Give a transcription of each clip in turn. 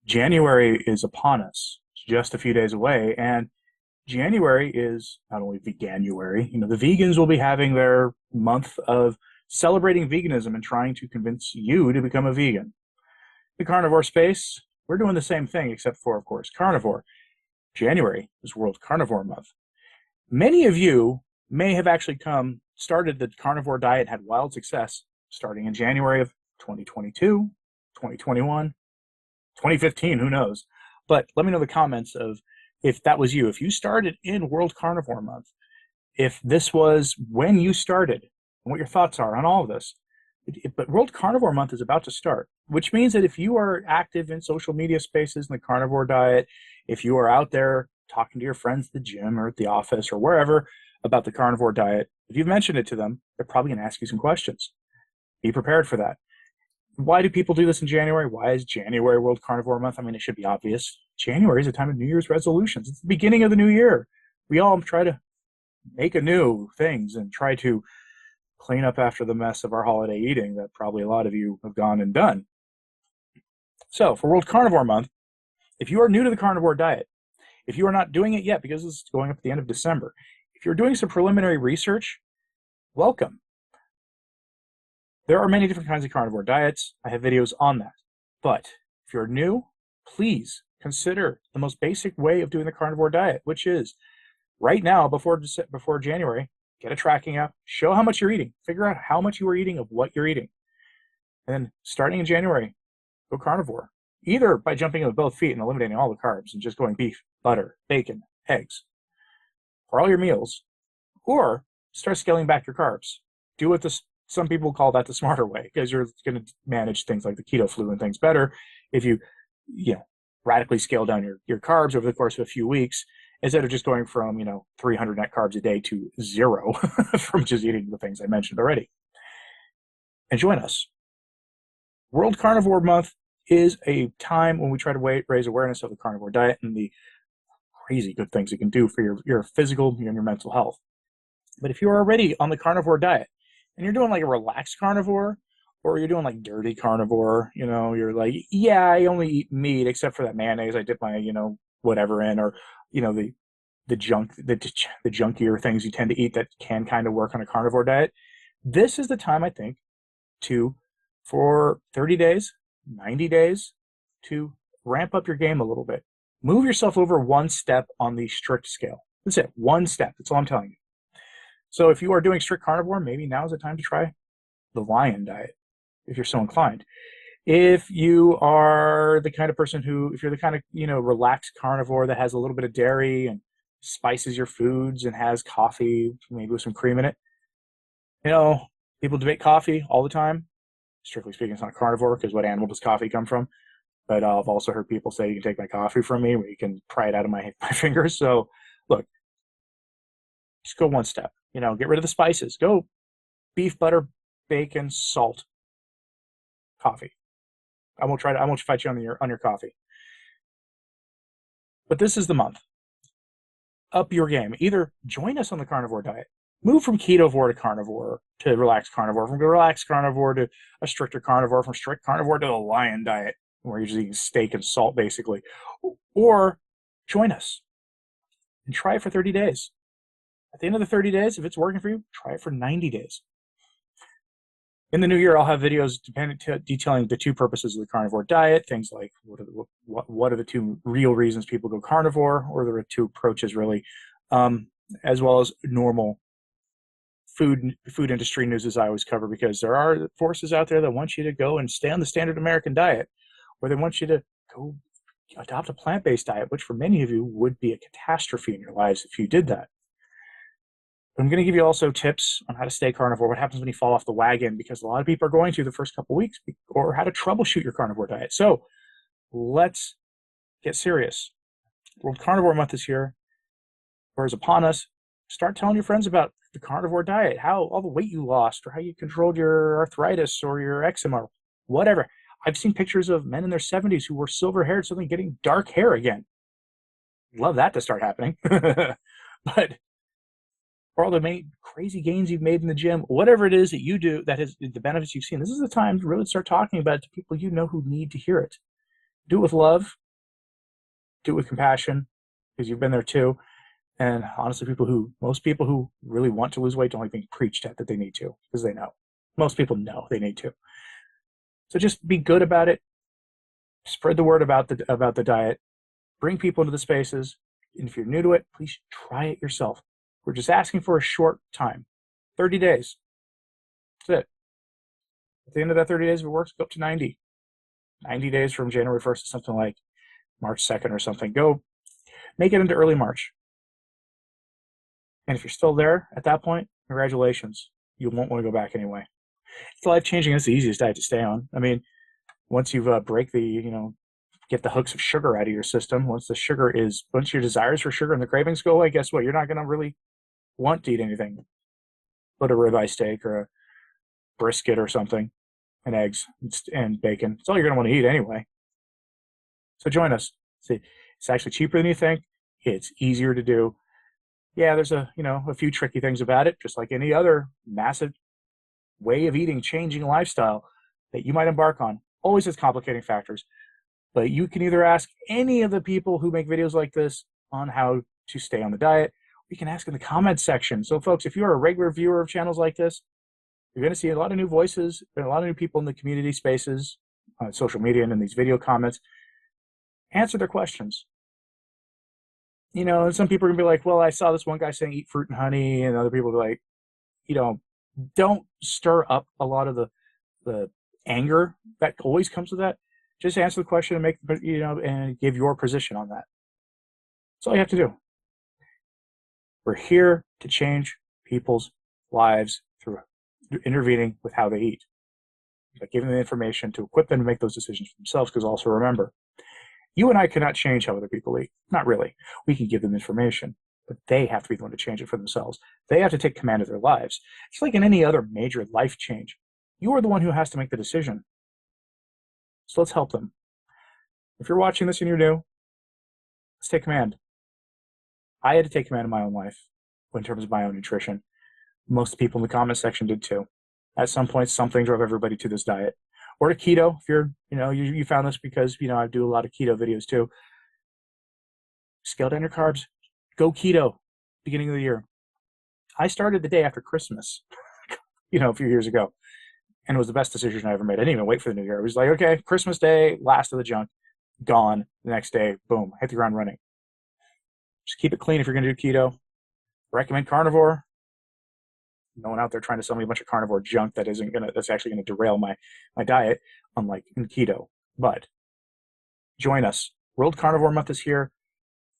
January is upon us. It's just a few days away, and January is not only veganuary. The vegans will be having their month of celebrating veganism and trying to convince you to become a vegan. The carnivore space, we're doing the same thing, except for, of course, carnivore. January is World Carnivore Month. Many of you may have actually started the carnivore diet, had wild success starting in January of 2022, 2021, 2015, who knows? But let me know in the comments of if that was you. If you started in World Carnivore Month, if this was when you started, and what your thoughts are on all of this. But World Carnivore Month is about to start, which means that if you are active in social media spaces in the carnivore diet, if you are out there talking to your friends at the gym or at the office or wherever about the carnivore diet, if you've mentioned it to them, they're probably going to ask you some questions. Be prepared for that. Why do people do this in January? Why is January World Carnivore Month? I mean, it should be obvious. January is a time of New Year's resolutions. It's the beginning of the new year. We all try to make anew things and try to clean up after the mess of our holiday eating that probably a lot of you have gone and done. So for World Carnivore Month, if you are new to the carnivore diet, if you are not doing it yet because it's going up at the end of December, if you're doing some preliminary research, welcome. There are many different kinds of carnivore diets. I have videos on that. But if you're new, please consider the most basic way of doing the carnivore diet, which is right now, before January, get a tracking app, show how much you're eating, figure out how much you are eating of what you're eating. And then starting in January, go carnivore, either by jumping in with both feet and eliminating all the carbs and just going beef, butter, bacon, eggs for all your meals, or start scaling back your carbs. Do what some people call that the smarter way, because you're going to manage things like the keto flu and things better if you radically scale down your carbs over the course of a few weeks, instead of just going from 300 net carbs a day to 0 from just eating the things I mentioned already. And join us. World Carnivore Month is a time when we try to raise awareness of the carnivore diet and the crazy good things it can do for your physical and your mental health. But if you're already on the carnivore diet and you're doing like a relaxed carnivore, or you're doing like dirty carnivore, you're like, yeah, I only eat meat except for that mayonnaise I dip my, whatever in, or, the junkier things you tend to eat that can kind of work on a carnivore diet. This is the time, I think, for 30 days, 90 days, to ramp up your game a little bit. Move yourself over one step on the strict scale. That's it, one step. That's all I'm telling you. So if you are doing strict carnivore, maybe now is the time to try the lion diet, if you're so inclined. If you are the kind of person if you're the kind of, relaxed carnivore that has a little bit of dairy and spices your foods and has coffee, maybe with some cream in it. People debate coffee all the time. Strictly speaking, it's not carnivore, because what animal does coffee come from? But I've also heard people say you can take my coffee from me, or you can pry it out of my fingers. So look, just go one step. Get rid of the spices. Go beef, butter, bacon, salt, coffee. I won't fight you on your coffee. But this is the month. Up your game. Either join us on the carnivore diet, move from ketovore to carnivore, to relaxed carnivore, from relaxed carnivore to a stricter carnivore, from strict carnivore to the lion diet, where you're just eating steak and salt, basically. Or join us and try it for 30 days. At the end of the 30 days, if it's working for you, try it for 90 days. In the new year, I'll have videos detailing the two purposes of the carnivore diet, things like what are the two real reasons people go carnivore, or there are two approaches, really, as well as normal food industry news, as I always cover, because there are forces out there that want you to go and stay on the standard American diet, or they want you to go adopt a plant-based diet, which for many of you would be a catastrophe in your lives if you did that. I'm going to give you also tips on how to stay carnivore, what happens when you fall off the wagon, because a lot of people are going to the first couple of weeks, or how to troubleshoot your carnivore diet. So let's get serious. World Carnivore Month is here, or is upon us. Start telling your friends about the carnivore diet, how all the weight you lost, or how you controlled your arthritis or your eczema, or whatever. I've seen pictures of men in their 70s who were silver-haired, suddenly getting dark hair again. Love that to start happening. But for all the crazy gains you've made in the gym, whatever it is that you do that has the benefits you've seen, this is the time to really start talking about it to people who need to hear it. Do it with love, do it with compassion, because you've been there too. And honestly, most people who really want to lose weight don't like being preached at that they need to, because they know. Most people know they need to. So just be good about it. Spread the word about the diet. Bring people into the spaces. And if you're new to it, please try it yourself. We're just asking for a short time, 30 days. That's it. At the end of that 30 days, if it works, go up to 90. 90 days from January 1st to something like March 2nd or something. Go make it into early March. And if you're still there at that point, congratulations. You won't want to go back anyway. It's life-changing. It's the easiest diet to stay on. I mean, once you've get the hooks of sugar out of your system, once your desires for sugar and the cravings go away, guess what? You're not going to really want to eat anything but a ribeye steak or a brisket or something, and eggs and bacon. It's all you're going to want to eat anyway. So join us. It's actually cheaper than you think. It's easier to do. Yeah, there's a few tricky things about it, just like any other massive way of eating, changing lifestyle that you might embark on. Always has complicating factors. But you can either ask any of the people who make videos like this on how to stay on the diet, or you can ask in the comments section. So folks, if you're a regular viewer of channels like this, you're going to see a lot of new voices and a lot of new people in the community spaces, on social media and in these video comments. Answer their questions. And some people are going to be like, well, I saw this one guy saying eat fruit and honey, and other people will be like, don't stir up a lot of the anger that always comes with that. Just answer the question and and give your position on that. That's all you have to do. We're here to change people's lives through intervening with how they eat, by giving them the information to equip them to make those decisions for themselves. Because also remember, you and I cannot change how other people eat. Not really. We can give them information, but they have to be the one to change it for themselves. They have to take command of their lives. It's like in any other major life change. You are the one who has to make the decision. So let's help them. If you're watching this and you're new, let's take command. I had to take command of my own life in terms of my own nutrition. Most people in the comment section did too. At some point, something drove everybody to this diet. Or to keto, if you're, you found this because, I do a lot of keto videos too. Scale down your carbs. Go keto, beginning of the year. I started the day after Christmas, a few years ago. And it was the best decision I ever made. I didn't even wait for the new year. I was like, okay, Christmas Day, last of the junk, gone. The next day, boom, hit the ground running. Just keep it clean if you're going to do keto. Recommend carnivore. No one out there trying to sell me a bunch of carnivore junk that's actually going to derail my diet, unlike in keto. But join us. World Carnivore Month is here.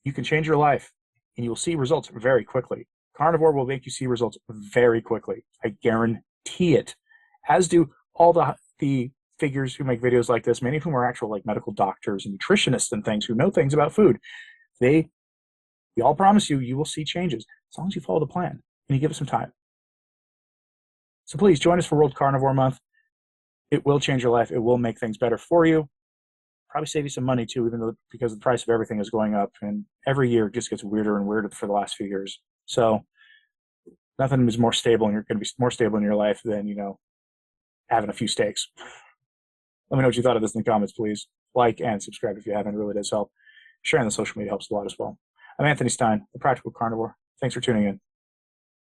You can change your life, and you will see results very quickly. Carnivore will make you see results very quickly. I guarantee it. As do all the figures who make videos like this, many of whom are actual medical doctors and nutritionists and things who know things about food. We all promise you will see changes as long as you follow the plan and you give it some time. So please join us for World Carnivore Month. It will change your life. It will make things better for you. Probably save you some money too, because the price of everything is going up, and every year it just gets weirder and weirder for the last few years. So nothing is more stable, and you're going to be more stable in your life than having a few steaks. Let me know what you thought of this in the comments, please. Like and subscribe if you haven't. It really does help. Sharing the social media helps a lot as well. I'm Anthony Stine, the Practical Carnivore. Thanks for tuning in.